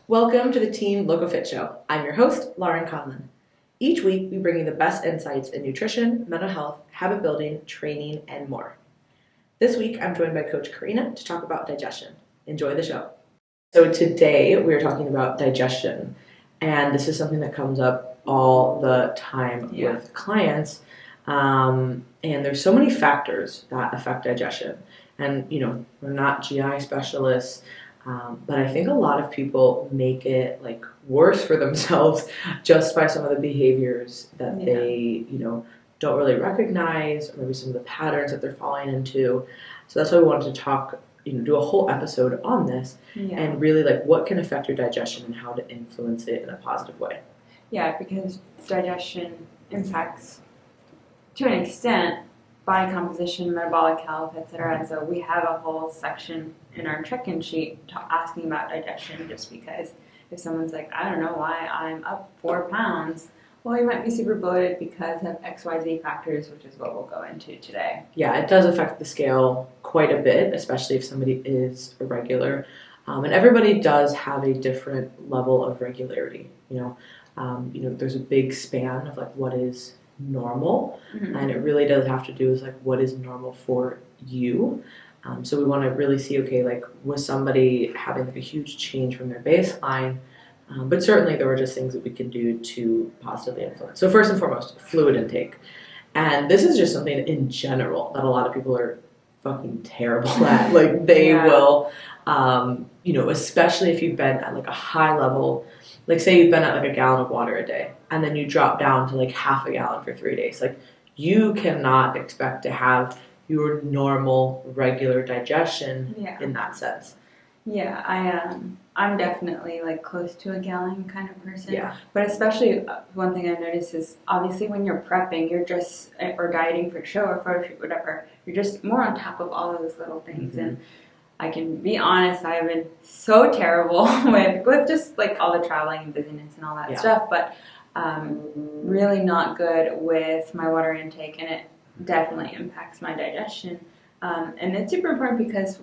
Welcome to the Teen Loco Fit Show. I'm your host, Lauren Conlon. Each week, we bring you the best insights in nutrition, mental health, habit building, training, and more. This week, I'm joined by Coach Karina to talk about digestion. Enjoy the show. So today, we're talking about digestion, and this is something that comes up all the time with clients. And there's so many factors that affect digestion. And, we're not GI specialists. But I think a lot of people make it like worse for themselves just by some of the behaviors that they, don't really recognize, or maybe some of the patterns that they're falling into. So that's why we wanted to talk, do a whole episode on this and really like what can affect your digestion and how to influence it in a positive way. Yeah, because digestion impacts, to an extent, body composition, metabolic health, etc. And so we have a whole section in our check-in sheet asking about digestion, just because if someone's like, I don't know why I'm up 4 pounds, well, you might be super bloated because of XYZ factors, which is what we'll go into today. Yeah, it does affect the scale quite a bit, especially if somebody is irregular. And everybody does have a different level of regularity. There's a big span of like what is normal, and it really does have to do with like what is normal for you. So we want to really see, okay, like was somebody having like a huge change from their baseline, but certainly there were just things that we can do to positively influence. So first and foremost, fluid intake, and this is just something in general that a lot of people are fucking terrible at. Like they will, especially if you've been at like a high level. Like say you've been at like a gallon of water a day and then you drop down to like half a gallon for 3 days. Like you cannot expect to have your normal, regular digestion in that sense. Yeah, I'm definitely like close to a gallon kind of person. Yeah. But especially one thing I've noticed is obviously when you're prepping, you're just, or dieting for show or photo shoot, whatever, you're just more on top of all of those little things. And I can be honest, I've been so terrible with just like all the traveling and busyness and all that stuff, but really not good with my water intake, and it definitely impacts my digestion. And it's super important because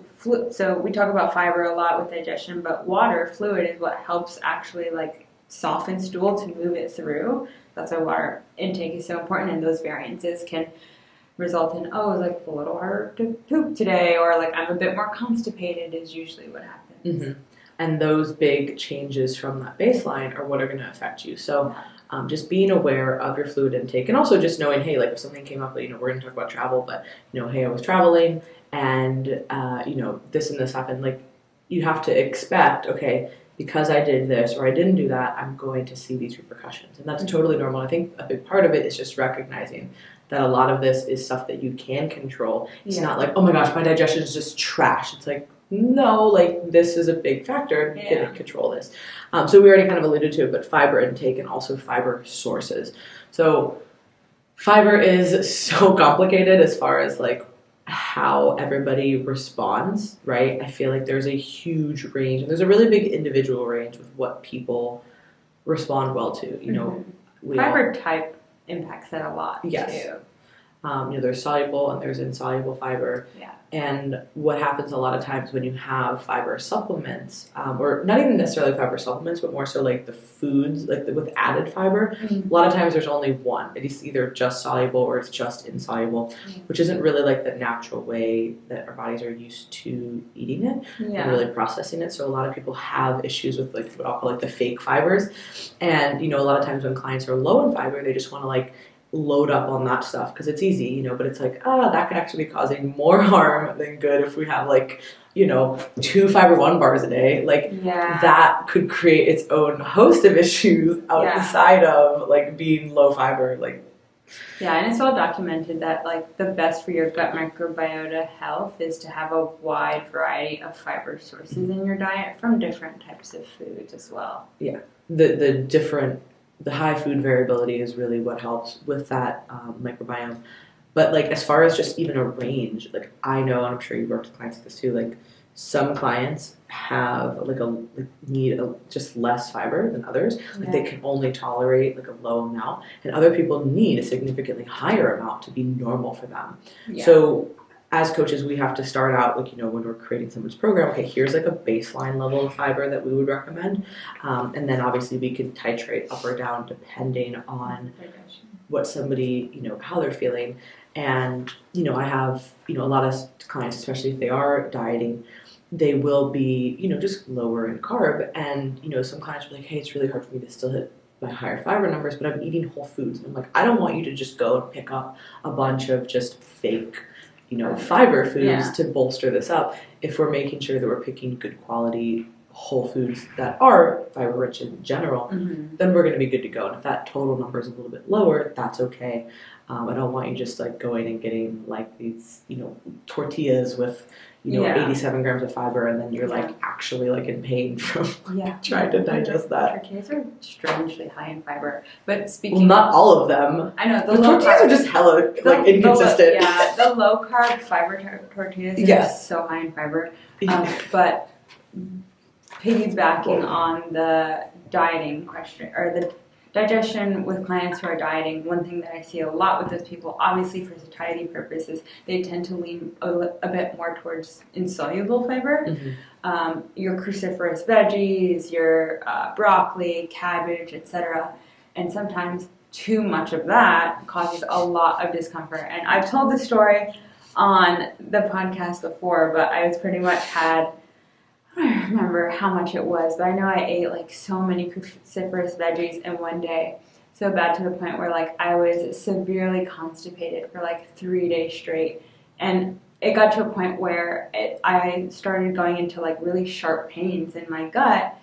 so we talk about fiber a lot with digestion, but water, fluid, is what helps actually like soften stool to move it through. That's why water intake is so important, and those variances can result in, like a little harder to poop today, or like I'm a bit more constipated is usually what happens. And those big changes from that baseline are what are going to affect you. So just being aware of your fluid intake, and also just knowing, hey, like if something came up, we're going to talk about travel, but hey, I was traveling and this and this happened. Like you have to expect, okay, because I did this or I didn't do that, I'm going to see these repercussions, and that's totally normal. I think a big part of it is just recognizing that a lot of this is stuff that you can control. It's not like, oh my gosh, my digestion is just trash. It's like, no, like this is a big factor. You can control this. So we already kind of alluded to it, but fiber intake and also fiber sources. So fiber is so complicated as far as like how everybody responds, right? I feel like there's a huge range, and there's a really big individual range with what people respond well to. Fiber type impacts that a lot too. There's soluble and there's insoluble fiber. And what happens a lot of times when you have fiber supplements, or not even necessarily fiber supplements, but more so like the foods, like with added fiber, a lot of times there's only one. It's either just soluble or it's just insoluble, which isn't really like the natural way that our bodies are used to eating it and really processing it. So a lot of people have issues with like what I'll call like the fake fibers. And, a lot of times when clients are low in fiber, they just want to like load up on that stuff because it's easy, but it's like, that could actually be causing more harm than good if we have like, 2 fiber 1 bars a day. Like that could create its own host of issues outside of like being low fiber. Like, and it's well documented that like the best for your gut microbiota health is to have a wide variety of fiber sources in your diet from different types of foods as well. The high food variability is really what helps with that microbiome. But like as far as just even a range, like I know, and I'm sure you've worked with clients like this too, like some clients have need just less fiber than others. Like they can only tolerate like a low amount, and other people need a significantly higher amount to be normal for them. So as coaches, we have to start out like, when we're creating someone's program, okay, here's like a baseline level of fiber that we would recommend. And then obviously we can titrate up or down depending on what somebody, how they're feeling. And, I have, a lot of clients, especially if they are dieting, they will be, just lower in carb. And, some clients will be like, hey, it's really hard for me to still hit my higher fiber numbers, but I'm eating whole foods. And I'm like, I don't want you to just go and pick up a bunch of just fake, fiber foods to bolster this up. If we're making sure that we're picking good quality whole foods that are fiber rich in general, then we're going to be good to go. And if that total number is a little bit lower, that's okay. I don't want you just like going and getting like these, tortillas with, 87 grams of fiber, and then you're like actually like in pain from trying to digest that. Tortillas are strangely high in fiber, but speaking not all of them. I know the tortillas are just hella like inconsistent. The low carb fiber tortillas are so high in fiber. But piggybacking on the dieting question or the digestion with clients who are dieting, one thing that I see a lot with those people, obviously for satiety purposes, they tend to lean a bit more towards insoluble fiber. Your cruciferous veggies, your broccoli, cabbage, etc. And sometimes too much of that causes a lot of discomfort. And I've told this story on the podcast before, but I was pretty much I don't remember how much it was, but I know I ate like so many cruciferous veggies in one day. So bad to the point where like I was severely constipated for like 3 days straight. And it got to a point where I started going into like really sharp pains in my gut.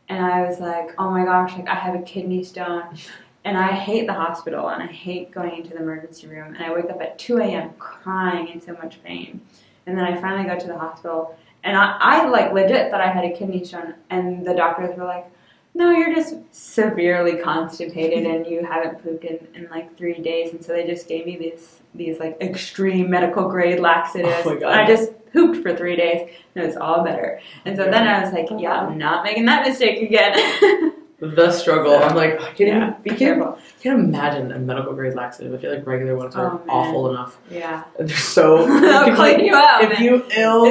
And I was like, oh my gosh, like I have a kidney stone. And I hate the hospital and I hate going into the emergency room. And I wake up at 2 a.m. crying in so much pain. And then I finally got to the hospital. And I like legit thought I had a kidney stone, and the doctors were like, no, you're just severely constipated and you haven't pooped in like 3 days. And so they just gave me these like extreme medical grade laxatives. Oh my God. And I just pooped for 3 days and it was all better. And so then I was like, yeah, I'm not making that mistake again. The struggle. I'm like, I careful. can't imagine a medical grade laxative. I feel like regular ones are awful enough. Yeah. They're so they'll clean you out. If you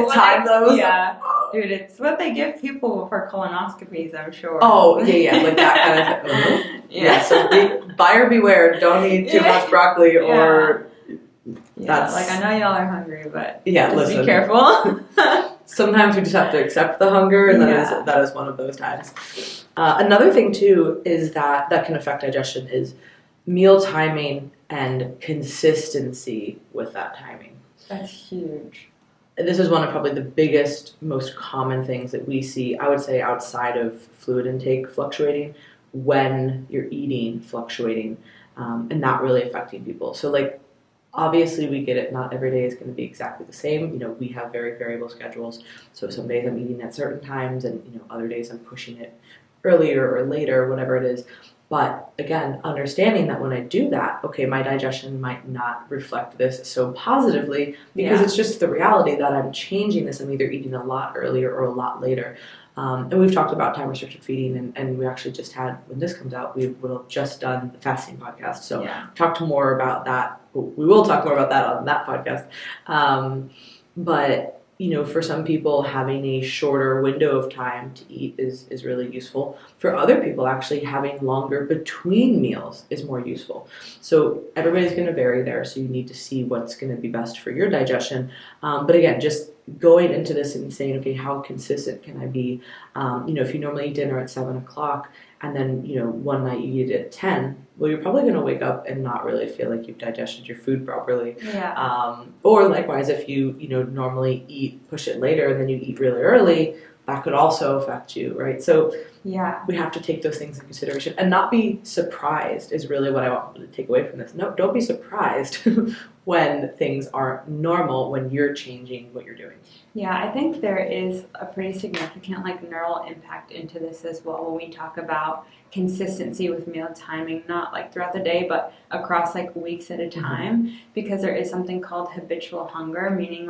time those. Yeah. Dude, it's what they give people for colonoscopies, I'm sure. Oh, yeah, like that kind of thing. Yeah, so buyer beware. Don't eat too much broccoli or... Yeah, like I know y'all are hungry, but just listen. Be careful. Sometimes we just have to accept the hunger, and that is one of those times. Another thing, too, is that can affect digestion is meal timing and consistency with that timing. That's huge. This is one of probably the biggest, most common things that we see, I would say, outside of fluid intake fluctuating, when you're eating fluctuating, and not really affecting people. So, like, obviously we get it, not every day is going to be exactly the same. We have very variable schedules. So some days I'm eating at certain times, and, other days I'm pushing it earlier or later, whatever it is. But again, understanding that when I do that, okay, my digestion might not reflect this so positively because it's just the reality that I'm changing this. I'm either eating a lot earlier or a lot later. And we've talked about time restricted feeding, and we actually just had, when this comes out, we will have just done the fasting podcast. So talked more about that. We will talk more about that on that podcast. But for some people, having a shorter window of time to eat is really useful. For other people, actually having longer between meals is more useful. So everybody's going to vary there. So you need to see what's going to be best for your digestion. But again, just going into this and saying, okay, how consistent can I be? If you normally eat dinner at 7 o'clock and then, one night you eat it at 10, well, you're probably going to wake up and not really feel like you've digested your food properly. Yeah. Or likewise, if you, normally push it later and then you eat really early, that could also affect you, right? So we have to take those things in consideration and not be surprised is really what I want people to take away from this. No, don't be surprised when things aren't normal, when you're changing what you're doing. Yeah, I think there is a pretty significant neural impact into this as well when we talk about consistency with meal timing, not throughout the day, but across weeks at a time, because there is something called habitual hunger, meaning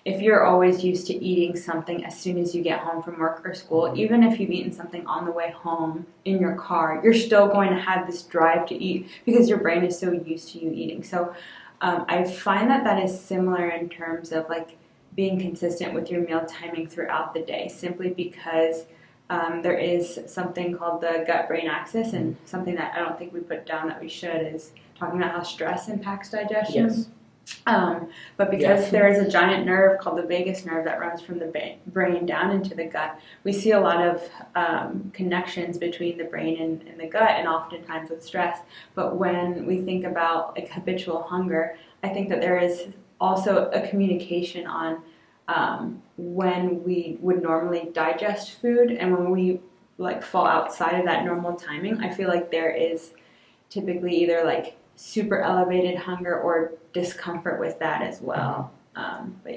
if you're always used to eating something as soon as you get home from work or school, even if you've eaten something on the way home in your car, you're still going to have this drive to eat because your brain is so used to you eating. So I find that is similar in terms of like being consistent with your meal timing throughout the day, simply because there is something called the gut-brain axis, and something that I don't think we put down that we should is talking about how stress impacts digestion. Yes. But because there is a giant nerve called the vagus nerve that runs from the brain down into the gut, we see a lot of connections between the brain and the gut, and oftentimes with stress. But when we think about like habitual hunger, I think that there is also a communication on when we would normally digest food and when we like fall outside of that normal timing. I feel like there is typically either like super elevated hunger or discomfort with that as well. But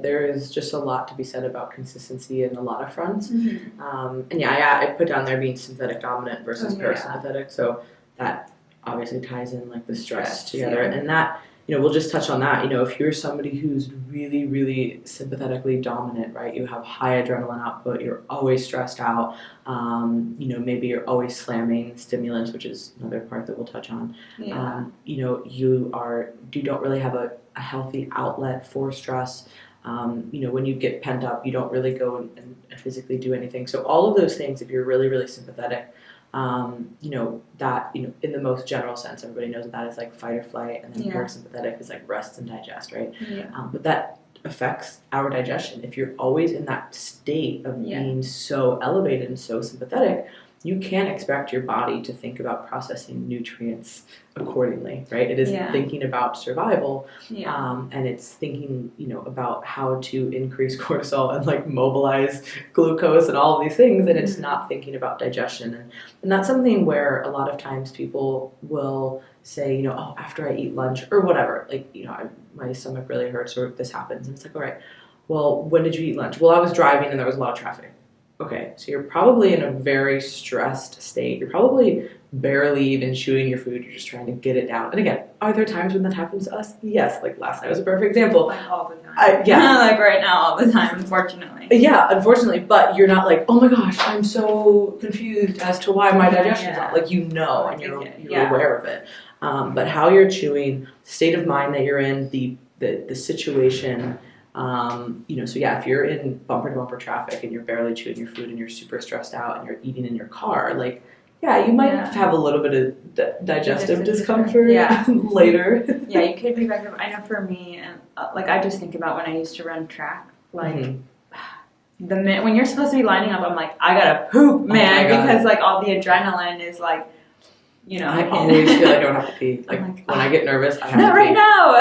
there is just a lot to be said about consistency in a lot of fronts. I put down there being sympathetic dominant versus parasympathetic, so that obviously ties in like the stress together, and that, you know, we'll just touch on that. You know, if you're somebody who's really, really sympathetically dominant, right? You have high adrenaline output, you're always stressed out, you know, maybe you're always slamming stimulants, which is another part that we'll touch on. You know, you don't really have a healthy outlet for stress. You know, when you get pent up, you don't really go and physically do anything. So all of those things, if you're really, really sympathetic, you know, that, you know, in the most general sense, everybody knows that is like fight or flight, and then parasympathetic is like rest and digest, right? But that affects our digestion. If you're always in that state of being so elevated and so sympathetic, you can't expect your body to think about processing nutrients accordingly, right? It is thinking about survival, and it's thinking, you know, about how to increase cortisol and like mobilize glucose and all of these things, and it's not thinking about digestion. And that's something where a lot of times people will say, you know, oh, after I eat lunch or whatever, like, you know, my stomach really hurts or this happens, and it's like, all right, well, when did you eat lunch? Well, I was driving and there was a lot of traffic. Okay, so you're probably in a very stressed state. You're probably barely even chewing your food. You're just trying to get it down. And again, are there times when that happens to us? Yes, like last night was a perfect example. Like all the time. Like right now, all the time, unfortunately. Yeah, unfortunately, but you're not like, oh my gosh, I'm so confused as to why my digestion's not. Like, you know, and you're aware of it. But how you're chewing, state of mind that you're in, the situation. You know, so if you're in bumper to bumper traffic and you're barely chewing your food and you're super stressed out and you're eating in your car, like, you might have a little bit of digestive discomfort later. You could be back. I know for me, and like I just think about when I used to run track, like the minute when you're supposed to be lining up, I'm like, I gotta poop, man, because like all the adrenaline is like, you know, I always feel like I don't have to pee. Like when I get nervous, I have to pee. Not right now.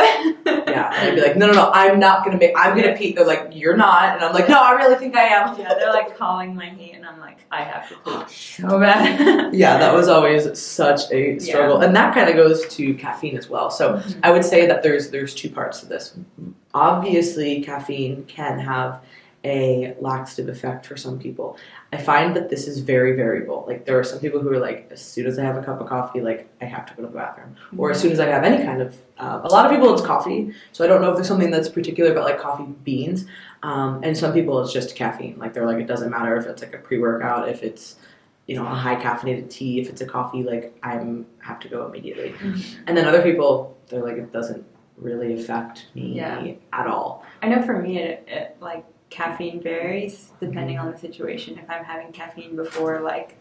And I'd be like, no, I'm gonna pee. They're like, you're not, and I'm like, no, I really think I am. They're like calling my heat, and I'm like, I have to poop so bad. That was always such a struggle, and that kind of goes to caffeine as well. So I would say that there's two parts to this. Obviously, caffeine can have a laxative effect for some people. I find that this is very variable. Like, there are some people who are like, as soon as I have a cup of coffee, like, I have to go to the bathroom. Or as soon as I have any kind of, a lot of people it's coffee. So I don't know if there's something that's particular about like coffee beans. And some people it's just caffeine. Like, they're like, it doesn't matter if it's like a pre-workout, if it's, you know, a high caffeinated tea, if it's a coffee, like, have to go immediately. And then other people, they're like, it doesn't really affect me at all. I know for me, it like, caffeine varies depending on the situation. If I'm having caffeine before like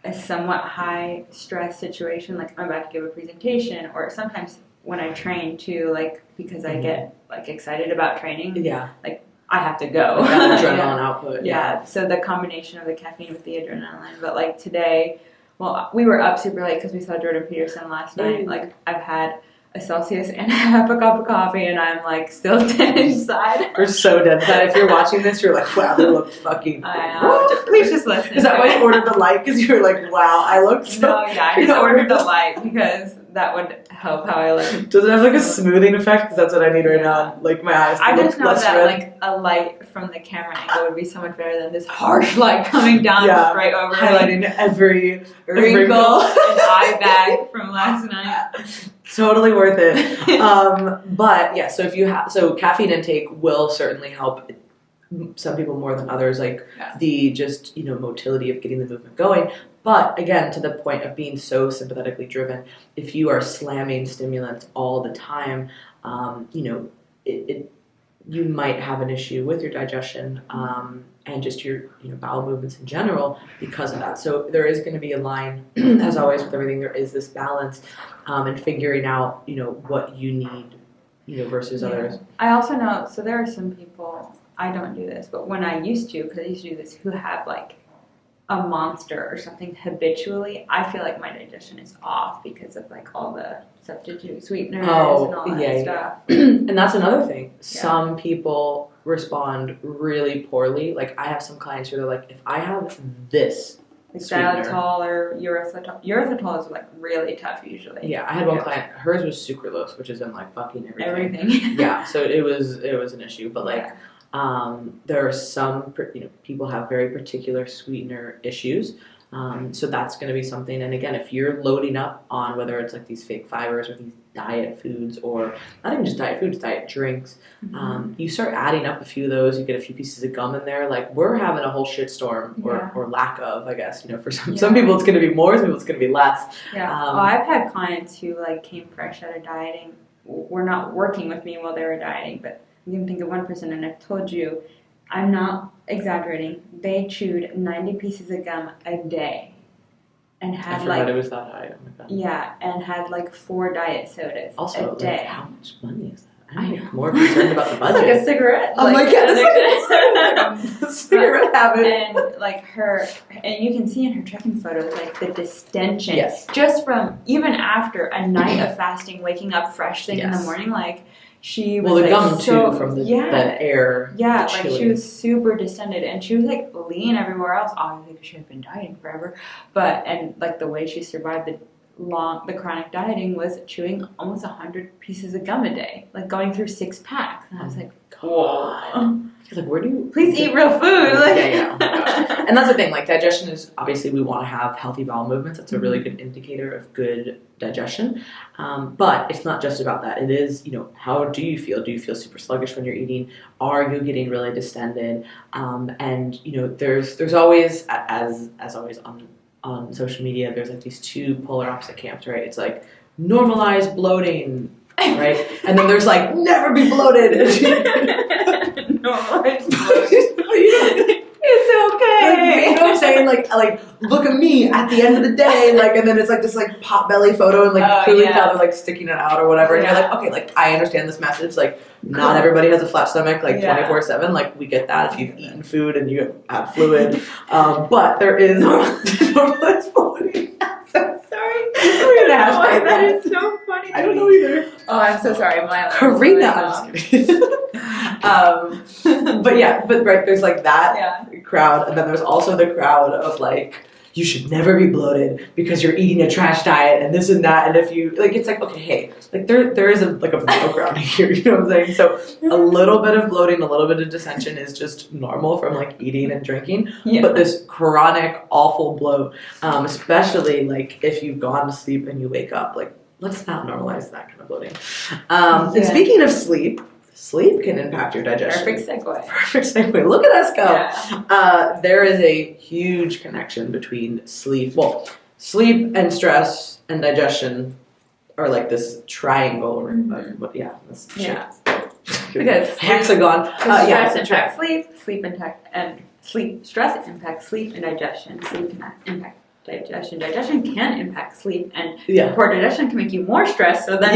a somewhat high stress situation, like I'm about to give a presentation, or sometimes when I train too, like because I get like excited about training, like I have to go. Adrenaline output. So the combination of the caffeine with the adrenaline. But like today, well, we were up super late because we saw Jordan Peterson last night. Like I've had a Celsius and half a cup of coffee, and I'm like still dead inside. We're so dead inside. If you're watching this, you're like, wow, they look fucking. I know. Please just listen. Is that why you ordered the light? Because you were like, wow, I look so. No, I just ordered the light because that would help how I look. Does it have like a smoothing effect? Because that's what I need right now. Like my eyes. I just know that like a light from the camera angle would be so much better than this harsh light coming down right over highlighting every wrinkle and eye bag from last night. Totally worth it. But so if you so caffeine intake will certainly help some people more than others, like Yeah. the just, motility of getting the movement going. But again, to the point of being so sympathetically driven, if you are slamming stimulants all the time, you might have an issue with your digestion and just your bowel movements in general because of that. So there is going to be a line, as always with everything. There is this balance and figuring out what you need versus others. I also know, so there are some people, I don't do this, but when I used to, because I used to do this, who have like a Monster or something habitually, I feel like my digestion is off because of like all the substitute sweeteners and all that stuff. And that's another thing. Some people respond really poorly. Like I have some clients who are like, if I have this Like sweetener, xylitol or urethritol. Urethritol is like really tough usually. Yeah, I had one client. Hers was sucralose, which is in like fucking everything. Yeah, so it was an issue. But like, there are some people have very particular sweetener issues. So that's going to be something. And again, if you're loading up on whether it's like these fake fibers or these diet foods, or not even just diet foods, diet drinks, you start adding up a few of those, you get a few pieces of gum in there, like we're having a whole shitstorm or lack of, I guess, for some people it's going to be more, some people it's going to be less. I've had clients who like came fresh out of dieting, were not working with me while they were dieting, but you can think of one person, and I've told you, I'm not exaggerating, they chewed 90 pieces of gum a day. And had it was that high. Oh my God. Yeah, and had like 4 diet sodas also, a day. Like, how much money is that? I'm more concerned about the budget. It's like a cigarette. Oh my God, it's like a cigarette habit. And like and you can see in her trekking photos like the distension. Yes. Just from even after a night of fasting, waking up fresh thing in the morning, like she was the like gum so, too from the air. Yeah, like she was super distended, and she was like lean everywhere else. Obviously, because she had been dieting forever, and like the way she survived the chronic dieting was chewing almost 100 pieces of gum a day, like going through 6 packs. And I was like, whoa. Like, where do you... Please eat real food. Like, yeah. Oh my gosh. And that's the thing, like digestion is, obviously we want to have healthy bowel movements. That's a really good indicator of good digestion. But it's not just about that. It is, how do you feel? Do you feel super sluggish when you're eating? Are you getting really distended? And, there's always, as always on social media, there's like these two polar opposite camps, right? It's like normalize bloating, right? And then there's like never be bloated. Normalize bloating. It's okay. Like, you know what I'm saying? Like look at me at the end of the day, like, and then it's like this like pot belly photo, and like clearly how they're like sticking it out or whatever, and you're like, okay, like I understand this message, like not everybody has a flat stomach like 24/7, like we get that if you've eaten food and you have fluid, but there is normalized bloating. I'm so sorry. We're gonna hashtag that is so funny. I don't know either. Oh, I'm so sorry. My Karina. I'm just kidding. But right, there's like that crowd, and then there's also the crowd of like, you should never be bloated because you're eating a trash diet and this and that, and if you like, it's like, okay, hey, like there is a middle ground here, you know what I'm saying? So a little bit of bloating, a little bit of dissension is just normal from like eating and drinking, but this chronic awful bloat, especially like if you've gone to sleep and you wake up, like let's not normalize that kind of bloating. And speaking of sleep can impact your digestion. Perfect segue. Look at us go. Yeah. There is a huge connection between sleep. Well, sleep and stress and digestion are like this triangle. Because hexagon. Stress impacts sleep. Stress impacts sleep and digestion. Sleep can impact digestion. Digestion can impact sleep, and poor digestion can make you more stressed. So then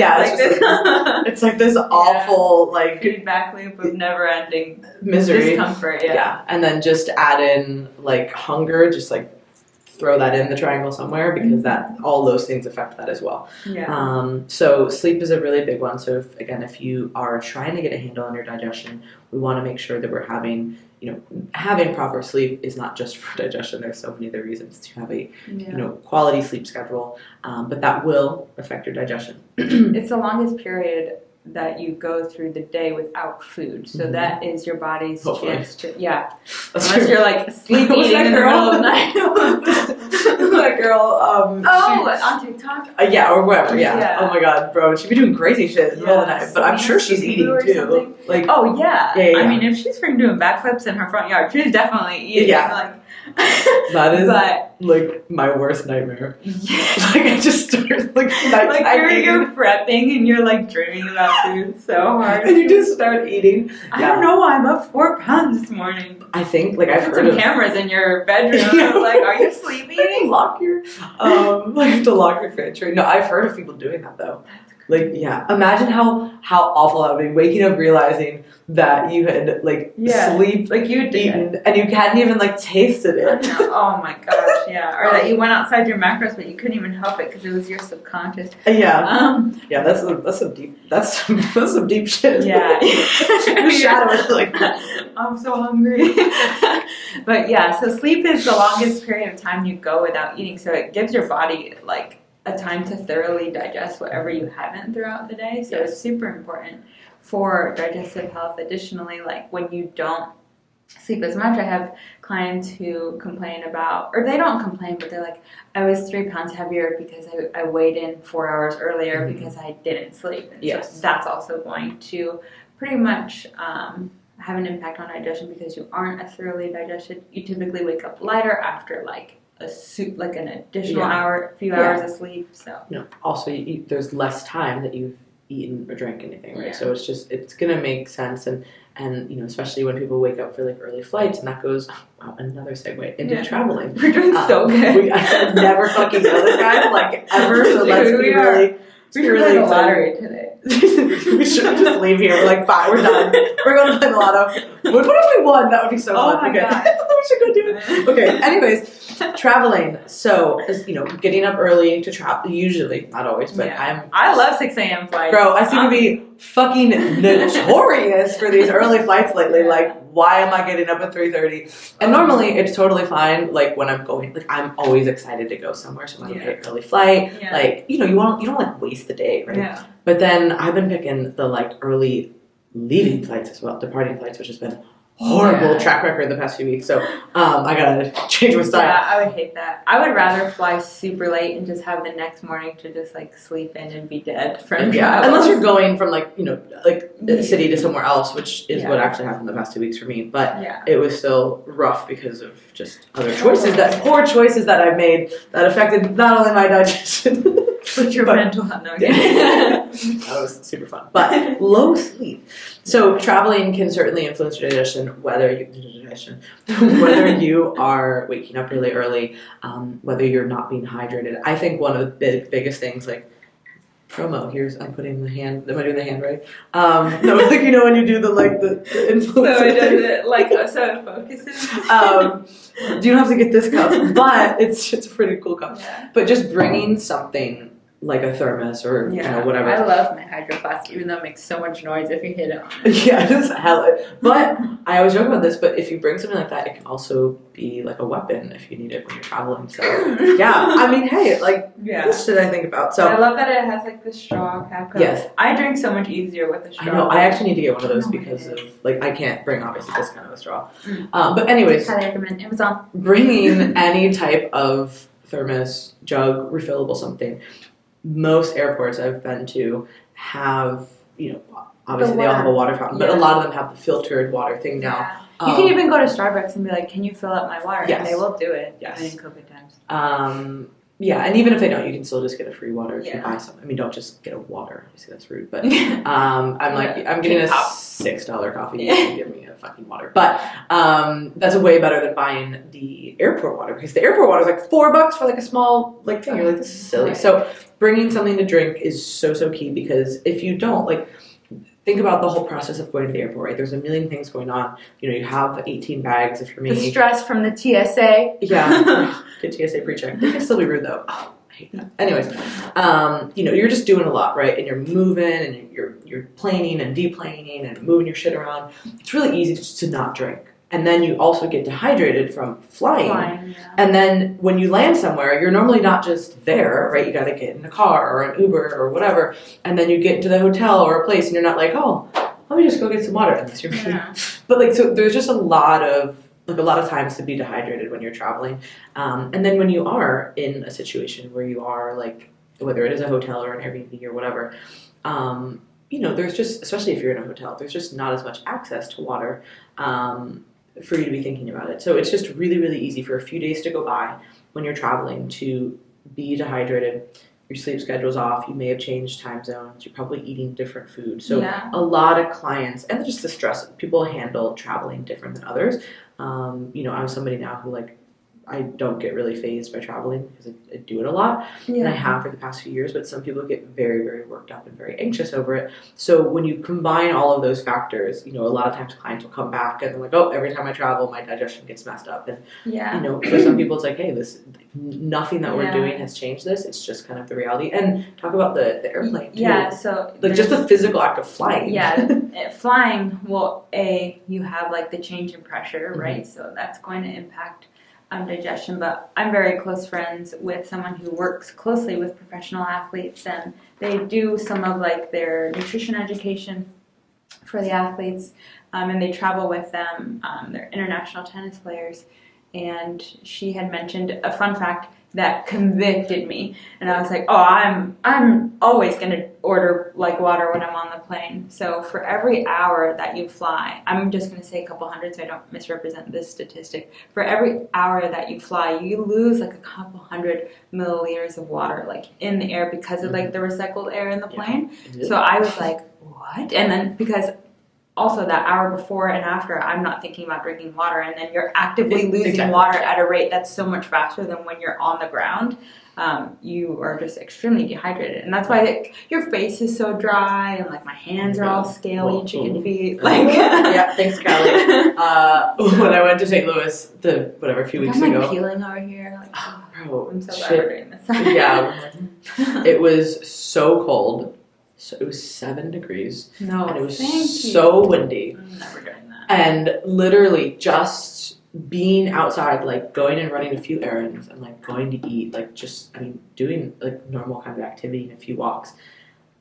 it's like this awful like feedback loop of never-ending misery, discomfort. And then just add in like hunger, just like throw that in the triangle somewhere, because that all those things affect that as well. So sleep is a really big one. So if you are trying to get a handle on your digestion, we want to make sure that we're having proper sleep is not just for digestion. There's so many other reasons to have a quality sleep schedule, but that will affect your digestion. It's the longest period that you go through the day without food, so that is your body's chance to unless you're like sleep eating in the middle of the night. That girl on TikTok, nap. Or whatever. Yeah. Oh my god, bro, she'd be doing crazy shit in the middle of the night. But I'm sure she's eating too. Like, oh yeah. I mean, Yeah. if she's freaking doing backflips in her front yard, she's definitely eating. Yeah. Like, that is like my worst nightmare. Like I just start like you're prepping and you're like dreaming about food so hard, and you just start eating. I don't know why I'm up 4 pounds this morning. I think like I've Put heard some of cameras in your bedroom. Like, are you sleep eating? Lock your like you have to lock your fridge. Right? No, I've heard of people doing that though. Like, yeah, imagine how awful that would be. Waking up realizing that you had sleep like you did eaten and you hadn't even like tasted it. Oh my gosh, yeah. Or that you went outside your macros but you couldn't even help it because it was your subconscious. Yeah. That's some deep shit. Yeah. Shadow is like, I'm so hungry. But yeah, so sleep is the longest period of time you go without eating, so it gives your body like a time to thoroughly digest whatever you haven't throughout the day. So it's super important for digestive health. Additionally, like when you don't sleep as much, I have clients who complain about, or they don't complain, but they're like, I was 3 pounds heavier because I weighed in 4 hours earlier because I didn't sleep. And so that's also going to pretty much have an impact on digestion because you aren't as thoroughly digested. You typically wake up lighter after like an additional few hours of sleep. So also there's less time that you've eaten or drank anything, right? Yeah. So it's gonna make sense, and especially when people wake up for like early flights, and that goes another segue into traveling. We're doing so good. I never fucking know this guy like ever, so let's be really. We should play the lottery today. We should just leave here. We're like, bye, we're done. We're going to play the lotto. What if we won? That would be so fun. Oh my god. We should go do it. Okay, anyways, traveling. So, getting up early to travel, usually, not always, but I love 6 a.m. flights. Bro, I seem to be fucking notorious for these early flights lately. Like, why am I getting up at 3:30? And normally it's totally fine. Like when I'm going, like I'm always excited to go somewhere. So I'm like, okay, early flight. Yeah. Like you don't like waste the day, right? Yeah. But then I've been picking the like early leaving flights as well, departing flights, which has been horrible track record the past few weeks. So I gotta change my style. Yeah, I would hate that. I would rather fly super late and just have the next morning to just like sleep in and be dead from travel. Unless you're going from like the city to somewhere else, which is what actually happened the past 2 weeks for me. But it was still rough because of just other poor choices that I've made that affected not only my digestion but your mental health. No, that was super fun. But low sleep. So traveling can certainly influence your digestion, whether you are waking up really early, whether you're not being hydrated. I think one of the biggest things, like promo. I'm putting the hand. Am I doing the hand right? No, like when you do the influence. So it does it so it focuses. You don't have to get this cup, but it's a pretty cool cup. Yeah. But just bringing something like a thermos or whatever. I love my Hydro Flask, even though it makes so much noise if you hit it on it. Yeah, just hell it. But I always joke about this, but if you bring something like that, it can also be like a weapon if you need it when you're traveling. So I mean, hey, this shit I think about. So I love that it has like the straw cap. Yes. I drink so much easier with the straw. I know, I actually need to get one of those because of I can't bring obviously this kind of a straw. But anyways, highly recommend Amazon. Bringing any type of thermos, jug, refillable something. Most airports I've been to have, obviously they all have a water fountain, but a lot of them have the filtered water thing now. You can even go to Starbucks and be like, can you fill up my water? Yes. And they will do it. Yes. In COVID times. And even if they don't, you can still just get a free water if you buy some. I mean, don't just get a water. Obviously, that's rude. But I'm getting a $6 coffee. You can give me a fucking water. But that's way better than buying the airport water because the airport water is like $4 for like a small thing. You're like, this is silly. Right. So bringing something to drink is so key because if you don't think about the whole process of going to the airport, right? There's a million things going on. You have 18 bags if you're me. The stress from the TSA. Yeah. Good TSA pre-check. They can still be rude though. Oh, I hate that. Anyways, you're just doing a lot, right? And you're moving and you're planing and deplaning and moving your shit around. It's really easy just to not drink. And then you also get dehydrated from flying. And then when you land somewhere, you're normally not just there, right? You got to get in a car or an Uber or whatever. And then you get into the hotel or a place and you're not like, oh, let me just go get some water. Unless you're But so there's just a lot of times to be dehydrated when you're traveling. And then when you are in a situation where you are whether it is a hotel or an Airbnb or whatever, there's just, especially if you're in a hotel, there's just not as much access to water for you to be thinking about it. So it's just really, really easy for a few days to go by when you're traveling to be dehydrated. Your sleep schedule's off. You may have changed time zones. You're probably eating different food. So a lot of clients, and just the stress, people handle traveling different than others. I'm somebody now who I don't get really fazed by traveling because I do it a lot, and I have for the past few years, but some people get very, very worked up and very anxious over it. So when you combine all of those factors, a lot of times clients will come back and they're like, oh, every time I travel, my digestion gets messed up. And, for some people, it's like, hey, nothing that we're doing has changed this. It's just kind of the reality. And talk about the airplane, too. Yeah, so... just the physical act of flying. Yeah, flying, you have, the change in pressure, right? Mm-hmm. So that's going to impact digestion, but I'm very close friends with someone who works closely with professional athletes, and they do some of their nutrition education for the athletes, and they travel with them. They're international tennis players, and she had mentioned a fun fact that convicted me, and I was like, oh, I'm always going to order water when I'm on the plane. So for every hour that you fly, I'm just going to say a couple hundred so I don't misrepresent this statistic. For every hour that you fly, you lose a couple hundred milliliters of water in the air because of the recycled air in the plane. Yeah. So I was like, what? And then because also that hour before and after, I'm not thinking about drinking water, and then you're actively losing water at a rate that's so much faster than when you're on the ground. You are just extremely dehydrated, and that's why your face is so dry, and my hands are all scaly, chicken feet. Yeah, thanks, Callie. When I went to St. Louis, a few weeks ago, I'm peeling over here. Bro, I'm so glad we're doing this. Yeah, it was so cold. So it was 7 degrees. No, and it was so windy. I'm never doing that. And literally just being outside, going and running a few errands and going to eat, doing normal kind of activity and a few walks.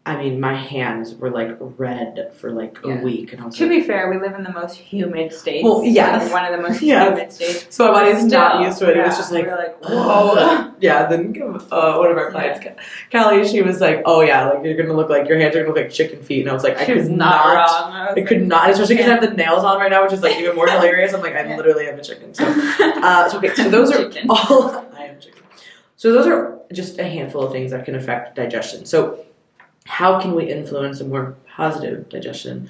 I mean, my hands were red for a week, and I was to be fair, we live in the most humid states. Well, yes, one of the most humid states. So my body's not used to it. It was just we were whoa. Yeah. Then one of our clients, Callie, she was like, "Oh yeah, you're gonna look your hands are gonna look like chicken feet," and I was like, "I could not, I could not," especially because I have the nails on right now, which is even more hilarious. I'm I literally am a chicken. So, okay, so those are all. I am chicken. So those are just a handful of things that can affect digestion. So how can we influence a more positive digestion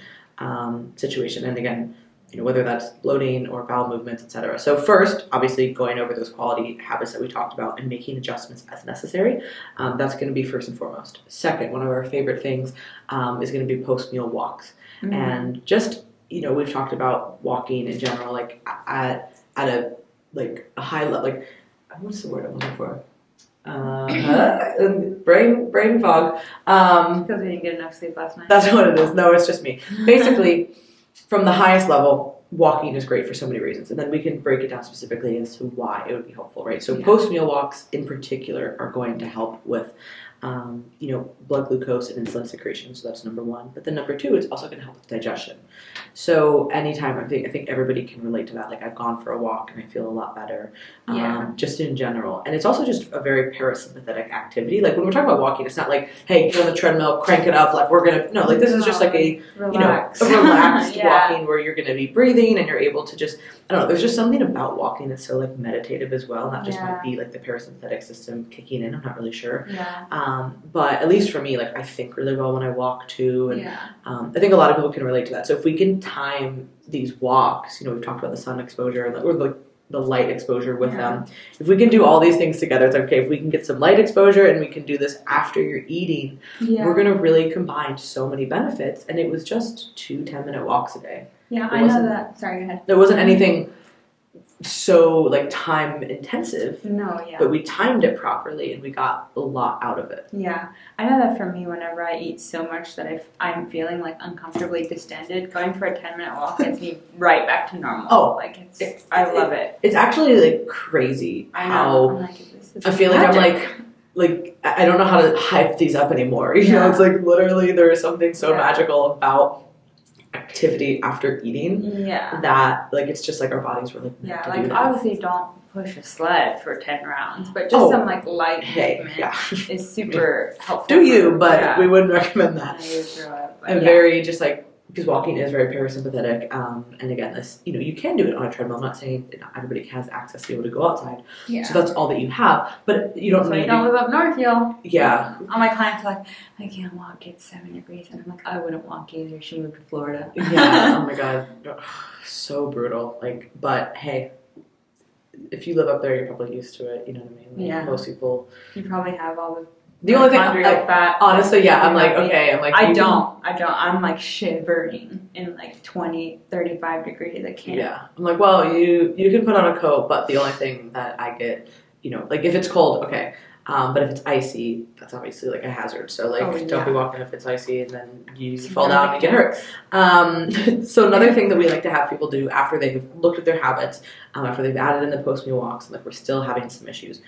situation? And again, whether that's bloating or bowel movements, etc. So first, obviously, going over those quality habits that we talked about and making adjustments as necessary. That's going to be first and foremost. Second, one of our favorite things is going to be post-meal walks. Mm-hmm. And just, we've talked about walking in general, at a high level, what's the word I'm looking for? Brain fog. Because we didn't get enough sleep last night. That's what it is. No, it's just me. Basically, from the highest level, walking is great for so many reasons, and then we can break it down specifically as to why it would be helpful, right? So post-meal walks in particular are going to help with blood glucose and insulin secretion. So that's number one. But then number two, it's also going to help with digestion. So anytime, I think everybody can relate to that. I've gone for a walk and I feel a lot better, just in general. And it's also just a very parasympathetic activity. When we're talking about walking, it's not hey, get on the treadmill, crank it up. We're going to, this is just a relax. A relaxed walking where you're going to be breathing and you're able to just, I don't know, there's just something about walking that's so meditative as well. And that just might be the parasympathetic system kicking in. I'm not really sure. But at least for me, I think really well when I walk too, and I think a lot of people can relate to that. So if we can time these walks, we've talked about the sun exposure or the light exposure with them. If we can do all these things together, it's okay. If we can get some light exposure and we can do this after you're eating, we're going to really combine so many benefits. And it was just 2 10-minute walks a day. Yeah, I know that. Sorry, go ahead. There wasn't anything so time intensive. No, but we timed it properly and we got a lot out of it. Yeah, I know that for me, whenever I eat so much that I'm feeling uncomfortably distended, going for a 10-minute walk gets me right back to normal. Oh, I love it. It's actually crazy how I feel magic. I'm I don't know how to hype these up anymore. You know, it's literally there is something so magical about activity after eating. Yeah. That like it's just like our bodies were like Yeah, to like do that. obviously don't push a sled for 10 rounds, but just some like light movement is super helpful. Do you, but we wouldn't recommend that. And very just like, because walking is very parasympathetic, and again, this, you can do it on a treadmill. I'm not saying not everybody has access to be able to go outside, so that's all that you have. But you don't need. You don't live up north, y'all. Yeah. All my clients are like, I can't walk. It's 7 degrees, and I'm like, I wouldn't walk either. She moved to Florida. Yeah. Oh my god, so brutal. Like, but hey, if you live up there, you're probably used to it. You know what I mean? Like, most people. You probably have all the only thing, fat. Honestly, yeah, I'm like, okay, I'm like, I don't. I'm like shivering in like 20, 35 degrees. I can't. Yeah. I'm like, well, you can put on a coat, but the only thing that I get, like if it's cold, okay. But if it's icy, that's obviously like a hazard. So like, don't be walking if it's icy and then you fall down and get hurt. So another thing that we like to have people do after they've looked at their habits, after they've added in the post-meal walks, and like we're still having some issues,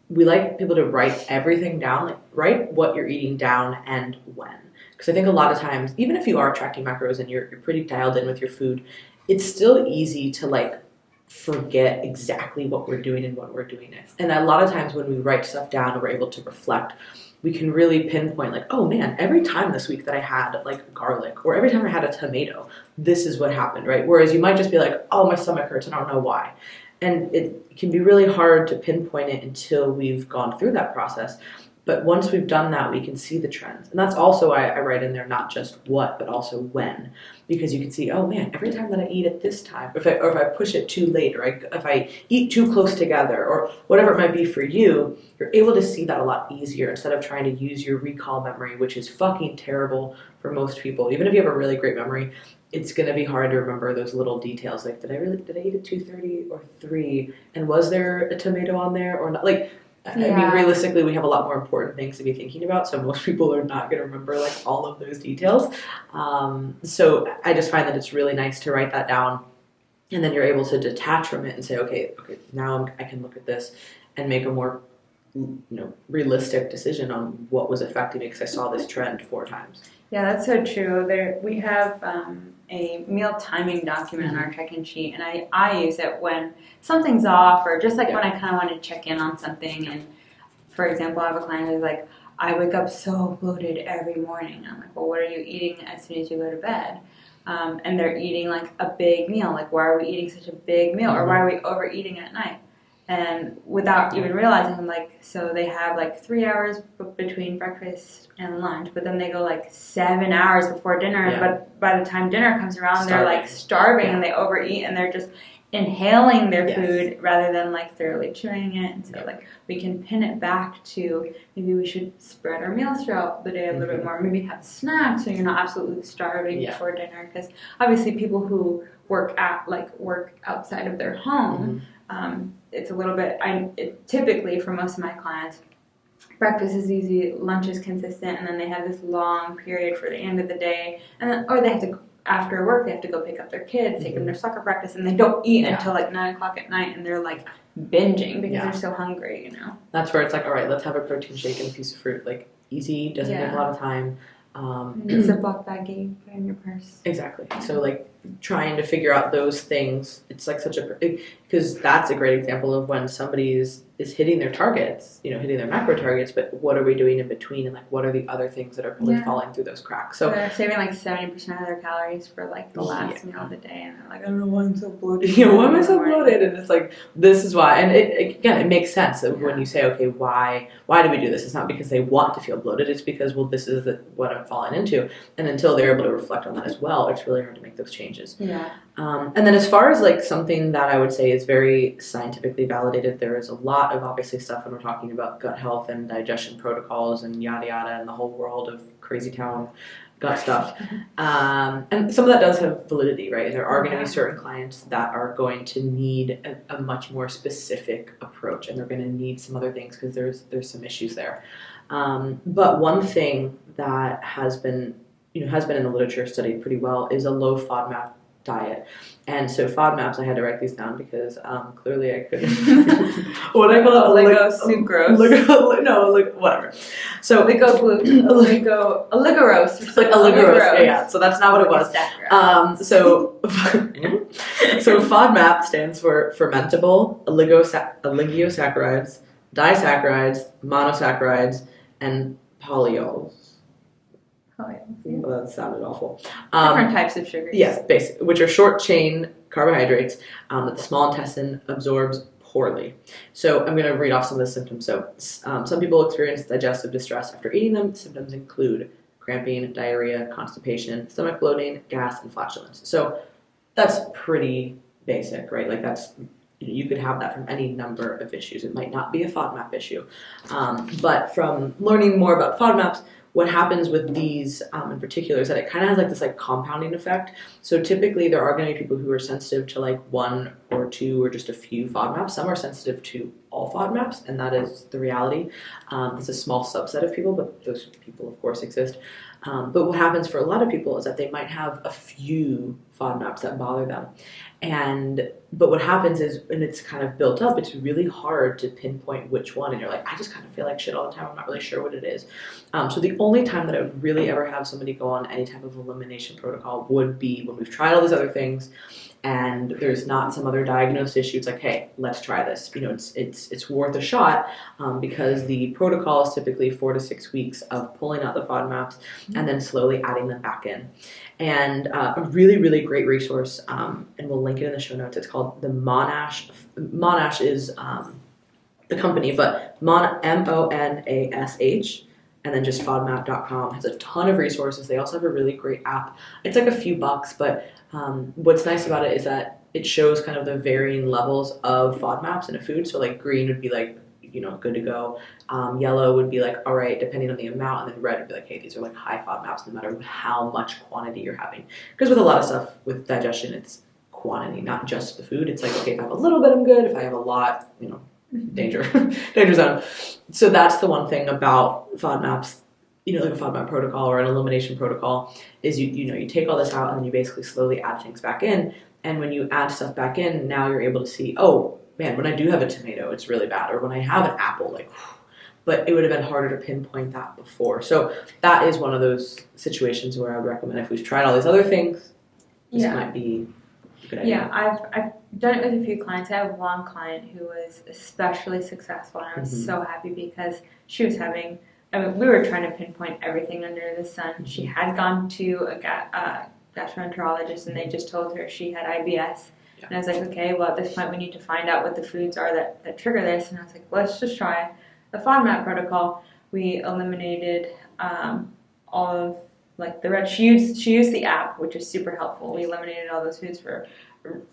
we like people to write everything down, like write what you're eating down and when. Because I think a lot of times, even if you are tracking macros and you're pretty dialed in with your food, it's still easy to like forget exactly what we're doing and when we're doing it. And a lot of times when we write stuff down and we're able to reflect, we can really pinpoint like, oh man, every time this week that I had like garlic or every time I had a tomato, this is what happened, right? Whereas you might just be like, oh, my stomach hurts and I don't know why. And it can be really hard to pinpoint it until we've gone through that process. But once we've done that, we can see the trends. And that's also why I write in there not just what, but also when. Because you can see, oh man, every time that I eat at this time, or if I push it too late, or if I eat too close together, or whatever it might be for you, you're able to see that a lot easier instead of trying to use your recall memory, which is fucking terrible for most people. Even if you have a really great memory, it's going to be hard to remember those little details. Like, did I eat at 2:30 or 3? And was there a tomato on there or not? Like, I mean, realistically, we have a lot more important things to be thinking about, so most people are not going to remember like all of those details. So I just find that it's really nice to write that down, and then you're able to detach from it and say, okay, now I can look at this and make a more realistic decision on what was affecting me because I saw this trend 4 times. Yeah, that's so true. We have a meal timing document on our check-in sheet, and I use it when something's off or just like when I kind of want to check in on something. And for example, I have a client who's like, I wake up so bloated every morning. I'm like, well, what are you eating as soon as you go to bed? And they're eating like a big meal. Like, why are we eating such a big meal? Or why are we overeating at night? And without even realizing, like, so they have like 3 hours between breakfast and lunch, but then they go like 7 hours before dinner. But by the time dinner comes around, they're like starving and they overeat and they're just inhaling their food rather than like thoroughly chewing it. And so like we can pin it back to maybe we should spread our meals throughout the day a little bit more. Maybe have snacks so you're not absolutely starving before dinner. Because obviously people who work outside of their home. It's a little bit, typically for most of my clients, breakfast is easy, lunch is consistent, and then they have this long period for the end of the day, and then, or they have to, after work, they have to go pick up their kids, take them to soccer practice, and they don't eat until like 9 o'clock at night, and they're like binging because they're so hungry, That's where it's like, all right, let's have a protein shake and a piece of fruit, like easy, doesn't take a lot of time. Ziploc baggie, put in your purse. Exactly. So like trying to figure out those things, it's like because that's a great example of when somebody is hitting their targets, hitting their macro targets, but what are we doing in between, and like what are the other things that are really falling through those cracks? So they're saving like 70% of their calories for like the last meal of the day, and they're like, I don't know why I'm so bloated. Why am I so bloated? And it's like, this is why. And it makes sense when you say, okay, why do we do this? It's not because they want to feel bloated. It's because, well, this is what I'm falling into. And until they're able to reflect on that as well, it's really hard to make those changes. Yeah. And then as far as like something that I would say is very scientifically validated, there is a lot of obviously stuff when we're talking about gut health and digestion protocols and yada yada and the whole world of crazy town gut stuff. And some of that does have validity, right? And there are going to be certain clients that are going to need a much more specific approach, and they're going to need some other things because there's some issues there. But one thing that has been in the literature studied pretty well is a low Fodmap diet. And so FODMAPs, I had to write these down because clearly I couldn't. What I call it? Sucrose. Whatever. So Oligarose. Like oligarose. Yeah. So that's not what it was. So FODMAP stands for fermentable oligosaccharides, disaccharides, monosaccharides, and polyols. Well, that sounded awful. Different types of sugars. Yes, which are short chain carbohydrates that the small intestine absorbs poorly. So I'm going to read off some of the symptoms. So some people experience digestive distress after eating them. Symptoms include cramping, diarrhea, constipation, stomach bloating, gas, and flatulence. So that's pretty basic, right? Like you could have that from any number of issues. It might not be a FODMAP issue. But from learning more about FODMAPs, what happens with these in particular is that it kind of has like this like compounding effect. So typically there are going to be people who are sensitive to like one or two or just a few FODMAPs. Some are sensitive to all FODMAPs, and that is the reality. It's a small subset of people, but those people of course exist. But what happens for a lot of people is that they might have a few FODMAPs that bother them. But what happens is, when it's kind of built up, it's really hard to pinpoint which one. And you're like, I just kind of feel like shit all the time. I'm not really sure what it is. So the only time that I would really ever have somebody go on any type of elimination protocol would be when we've tried all these other things and there's not some other diagnosed issue. It's like, hey, let's try this. It's worth a shot because the protocol is typically 4 to 6 weeks of pulling out the FODMAPs and then slowly adding them back in. And a really, really great resource, and we'll link it in the show notes. It's called the Monash. Monash is the company, but Monash, and then just Fodmap.com has a ton of resources. They also have a really great app. It's like a few bucks, but what's nice about it is that it shows kind of the varying levels of FODMAPs in a food. So like green would be like, good to go. Yellow would be like, all right, depending on the amount, and then red would be like, hey, these are like high FODMAPs no matter how much quantity you're having. Because with a lot of stuff with digestion, it's quantity, not just the food. It's like, okay, if I have a little bit, I'm good. If I have a lot, danger zone. So that's the one thing about FODMAPs, like a FODMAP protocol or an elimination protocol, is you take all this out and then you basically slowly add things back in. And when you add stuff back in, now you're able to see, oh, man, when I do have a tomato, it's really bad. Or when I have an apple, but it would have been harder to pinpoint that before. So that is one of those situations where I would recommend, if we've tried all these other things, this might be a good idea. Yeah, I've done it with a few clients. I have one client who was especially successful, and I was so happy because she was having, we were trying to pinpoint everything under the sun. She had gone to a gastroenterologist, and they just told her she had IBS. Yeah. And I was like, okay, well, at this point we need to find out what the foods are that trigger this. And I was like, let's just try the FODMAP protocol. We eliminated all of the red. She used the app, which is super helpful. We eliminated all those foods for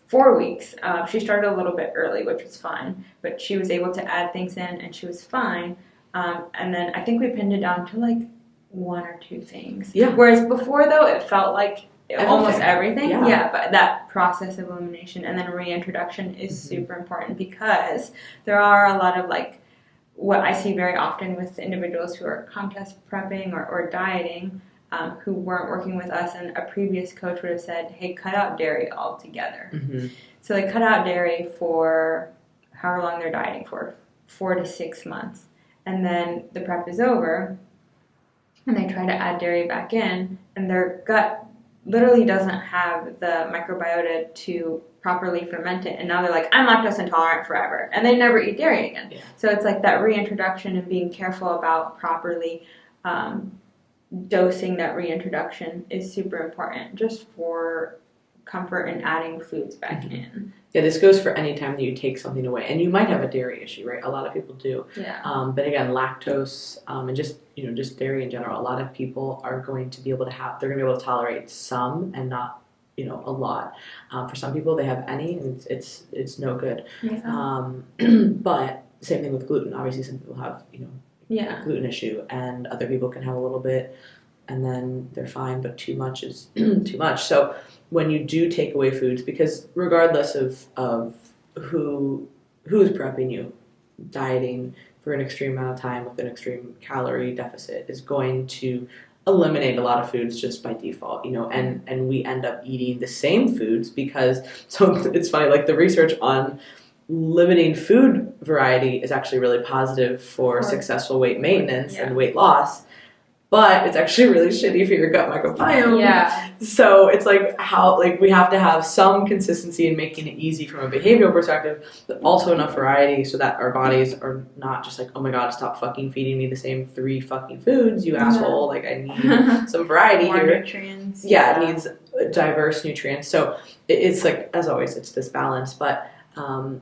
4 weeks. She started a little bit early, which was fine, but she was able to add things in, and she was fine. And then I think we pinned it down to 1 or 2 things. Yeah. Whereas before, though, it felt like almost everything. Yeah, but that process of elimination and then reintroduction is super important, because there are a lot of what I see very often with individuals who are contest prepping or dieting, who weren't working with us, and a previous coach would have said, hey, cut out dairy altogether. So they cut out dairy for however long they're dieting for, 4 to 6 months. And then the prep is over, and they try to add dairy back in, and their gut literally doesn't have the microbiota to properly ferment it, and now they're like, I'm lactose intolerant forever, and they never eat dairy again. Yeah. So it's like that reintroduction and being careful about properly dosing that reintroduction is super important, just for comfort in adding foods back in. Yeah, this goes for any time that you take something away, and you might have a dairy issue, right? A lot of people do. Yeah. But again, lactose and just dairy in general, a lot of people are going to be able to they're going to be able to tolerate some and not a lot. For some people, they have any, and it's no good. Yeah. But same thing with gluten. Obviously, some people have a gluten issue, and other people can have a little bit, and then they're fine. But too much is too much. So when you do take away foods, because regardless of who is prepping you, dieting for an extreme amount of time with an extreme calorie deficit is going to eliminate a lot of foods just by default, and we end up eating the same foods because, so it's funny, like the research on limiting food variety is actually really positive for successful weight maintenance and weight loss, but it's actually really shitty for your gut microbiome. Yeah. So it's like how, like, we have to have some consistency in making it easy from a behavioral perspective, but also enough variety so that our bodies are not just like, oh my god, stop fucking feeding me the same 3 fucking foods, you asshole. Like, I need some variety more here. Nutrients. Yeah, it needs diverse nutrients. So it's like, as always, it's this balance. But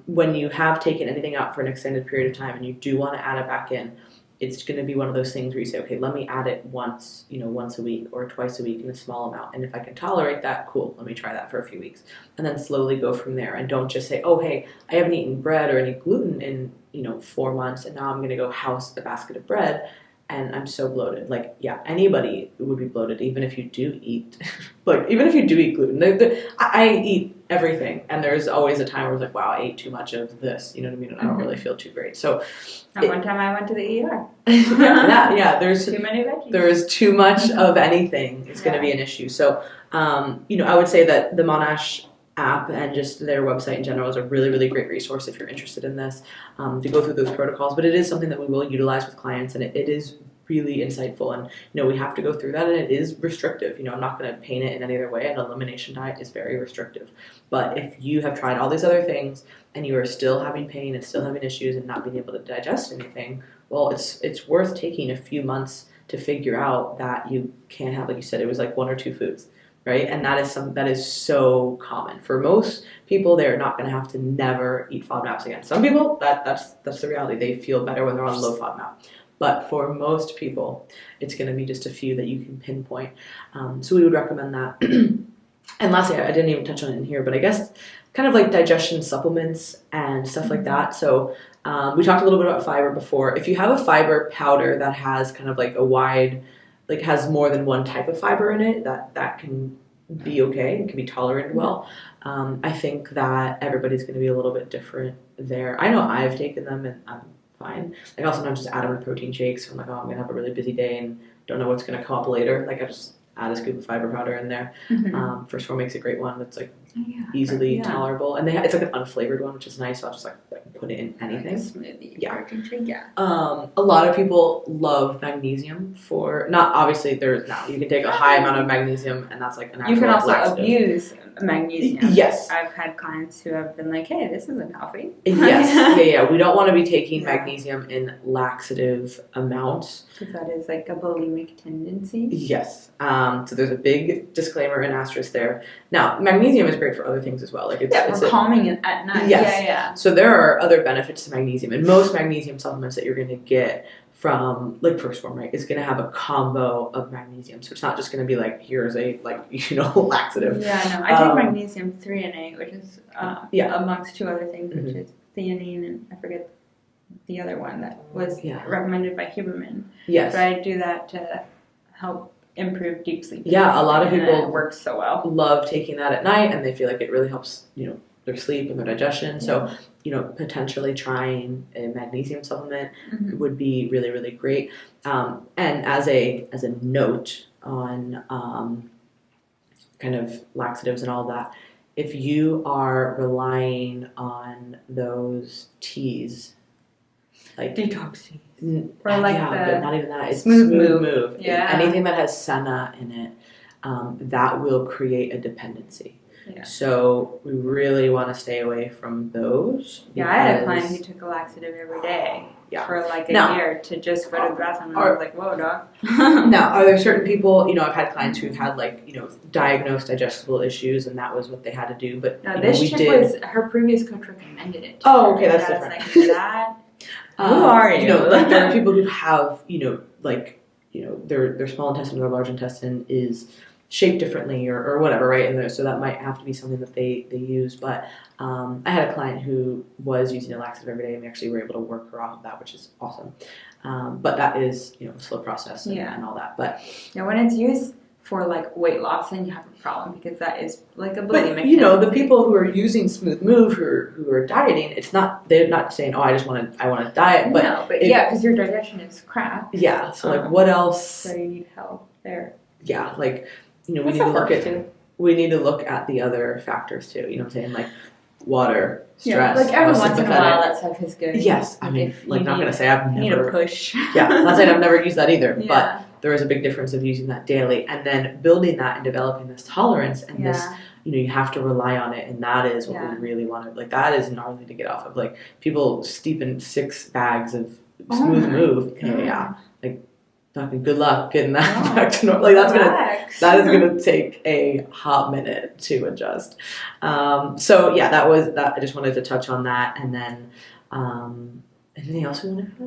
when you have taken anything out for an extended period of time and you do want to add it back in, it's going to be one of those things where you say, okay, let me add it once a week or twice a week in a small amount. And if I can tolerate that, cool, let me try that for a few weeks. And then slowly go from there. And don't just say, oh, hey, I haven't eaten bread or any gluten in, 4 months, and now I'm going to go house a basket of bread, and I'm so bloated. Like, yeah, anybody would be bloated, even if you do eat, even if you do eat gluten. I eat everything, and there's always a time where it's like, wow, I ate too much of this, you know what I mean? And I don't really feel too great. So one time I went to the ER. There's too many veggies. There is too much of anything. It's going to be an issue. So, I would say that the Monash app and just their website in general is a really, really great resource if you're interested in this, to go through those protocols. But it is something that we will utilize with clients, and it is really insightful, and we have to go through that, and it is restrictive. I'm not going to paint it in any other way. An elimination diet is very restrictive, but if you have tried all these other things and you are still having pain and still having issues and not being able to digest anything, well, it's worth taking a few months to figure out that you can't have, like you said, it was like 1 or 2 foods, right? And that is so common for most people. They're not going to have to never eat FODMAPs again. Some people, that's the reality. They feel better when they're on low FODMAP. But for most people, it's going to be just a few that you can pinpoint. So we would recommend that. And lastly, I didn't even touch on it in here, but I guess kind of like digestion supplements and stuff like that. So we talked a little bit about fiber before. If you have a fiber powder that has kind of like a wide, like has more than one type of fiber in it, that can be okay and can be tolerated well. I think that everybody's going to be a little bit different there. I know I've taken them and I'm fine. Like, I'll sometimes just add them in protein shakes. I'm like, oh, I'm going to have a really busy day and don't know what's going to come up later. Like, I just add a scoop of fiber powder in there. First One makes a great one that's like easily tolerable, and it's like an unflavored one, which is nice. So I'll just like put it in anything. Like a smoothie, protein shake, a lot of people love magnesium for not obviously there's now you can take a high amount of magnesium, and that's like an actual you can also laxative. abuse magnesium. Yes, I've had clients who have been like, hey, this isn't healthy. Yes, we don't want to be taking magnesium in laxative amounts, because that is like a bulimic tendency. Yes. So there's a big disclaimer and asterisk there. Now, magnesium is great for other things as well. Like it's calming at night. Yes. Yeah. So there are other benefits to magnesium, and most magnesium supplements that you're going to get from like First Form, right, is going to have a combo of magnesium. So it's not just going to be like, here's a laxative. Yeah, no, I take magnesium threonate, which is amongst 2 other things, which is theanine and I forget the other one that was recommended by Huberman. Yes. But I do that to help improve deep sleep. Yeah, a lot of people it works so well. Love taking that at night, and they feel like it really helps, their sleep and their digestion. So, potentially trying a magnesium supplement would be really, really great. And as a note on kind of laxatives and all that, if you are relying on those teas, like detox teas, or like but not even that. It's smooth move. Yeah, anything that has senna in it, that will create a dependency. Yeah. So we really want to stay away from those. Yeah, I had a client who took a laxative every day for like a year to just go to the bathroom, and I was like, whoa, dog. Now, are there certain people, I've had clients who've had diagnosed digestible issues, and that was what they had to do. But no, this chick was, her previous coach recommended it. Oh, okay, that's different. Like, that. Who are you? There are people who have, their small intestine or their large intestine is shaped differently or whatever, right? And so that might have to be something that they use. But I had a client who was using a laxative every day, and we actually were able to work her off of that, which is awesome. But that is, a slow process and all that. But now, when it's used for like weight loss, then you have a problem, because that is like a bulimic. But the people who are using Smooth Move who are dieting, they're not saying, oh, I want to diet. But no, but because your digestion is crap. Yeah. So what else? So you need help. there. Yeah, like, we That's need to a look plus at too. the other factors too. You know what I'm saying? Like water, Yeah, stress. like every how once in a sympathetic. while that stuff is good. Yes, I Like mean, if like you not need- gonna say I've You need a never. push. Yeah, not saying I've never used that either, but Yeah. there is a big difference of using that daily and then building that and developing this tolerance and this. Yeah. You have to rely on it, and that is what Yeah. we really want to. Like that is gnarly to get off of. Like people steep in 6 bags of Oh smooth my move. God. Yeah. Like fucking good luck getting that Oh, back to normal. Like that is relax. gonna take a hot minute to adjust. So yeah, that was that. I just wanted to touch on that, and then anything else we want to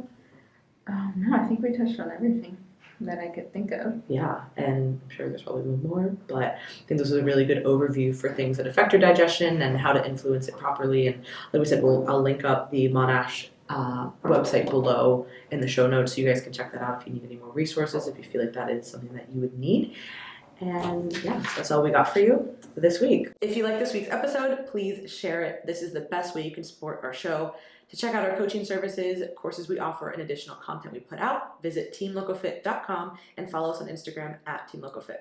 have? No, I think we touched on everything that I could think of. Yeah, and I'm sure there's probably more, but I think this was a really good overview for things that affect your digestion and how to influence it properly. And like we said, I'll link up the Monash website below in the show notes so you guys can check that out if you need any more resources, if you feel like that is something that you would need. And yeah, that's all we got for you this week. If you like this week's episode, please share it. This is the best way you can support our show. To check out our coaching services, courses we offer, and additional content we put out, visit teamlocofit.com and follow us on Instagram @teamlocofit.